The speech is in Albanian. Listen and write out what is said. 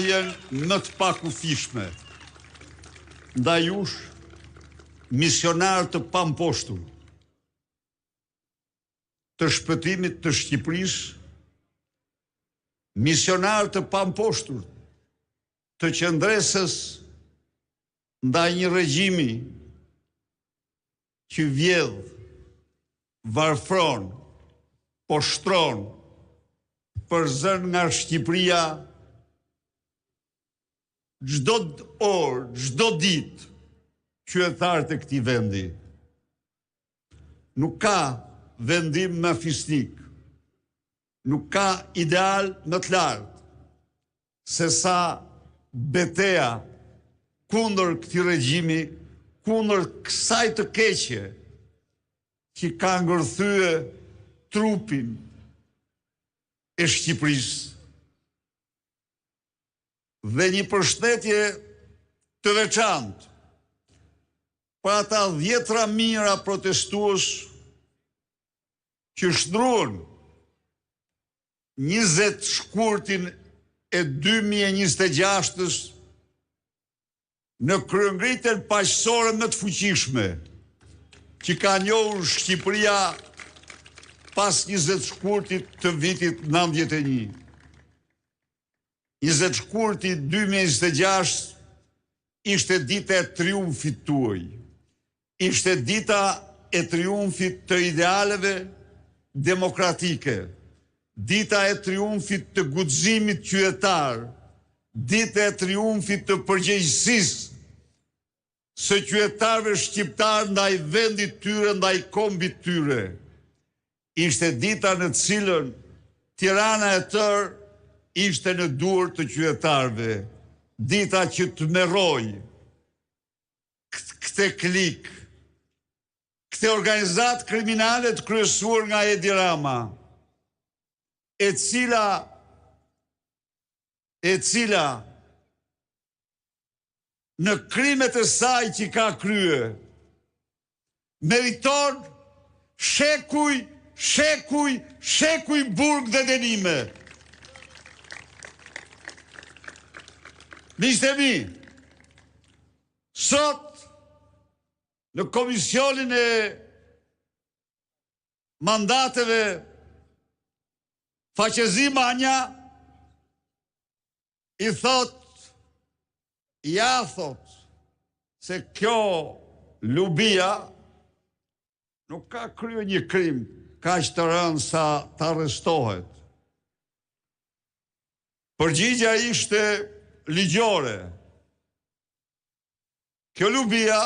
marrjen më të pakufishme. Ndaj jush, misionar të pamposhtur, të shpëtimit të Shqipërisë, misionar të pamposhtur, të qëndresës ndaj një regjimi që vjedh, varfron, poshtron, përzën nga Shqipëria, çdo orë, çdo ditë, qytetarët e këtij vendi. Nuk ka vendim më fisnik, nuk ka ideal më të lartë, se sa beteja kundër këtij regjimi, kundër kësaj të keqe që ka ngërthye trupin e Shqipërisë. Dhe një përshëndetje të veçantë për ata 10 mijëra protestues që shtruan 20 shkurtin e 2026-ës në kryengritjen paqësore më të fuqishme që ka njohur Shqipëria pas 20 shkurtit të vitit 91. 20 shkurti 2026 ishte dita e triumfit tuaj. Ishte dita e triumfit të idealeve demokratike. Dita e triumfit të guximit qytetar. Dita e triumfit të përgjegjësisë së qytetarëve shqiptar ndaj vendit tyre, ndaj kombit tyre. Ishte dita në cilën Tirana e tërë ishte në duar të qytetarëve. Dita që të merroj këtë klik, këtë organizatë kriminale të kryesuar nga Edi Rama, e cila në krimet e saj që ka krye meriton shekuj burg dhe dënime. Miqtë e mi, sot në komisionin e mandateve Faqezi Manja i thot se kjo Lubia nuk ka kryer një krim kaq të rënd sa të arrestohet. Përgjigja ishte ligjore. Kjo Lubia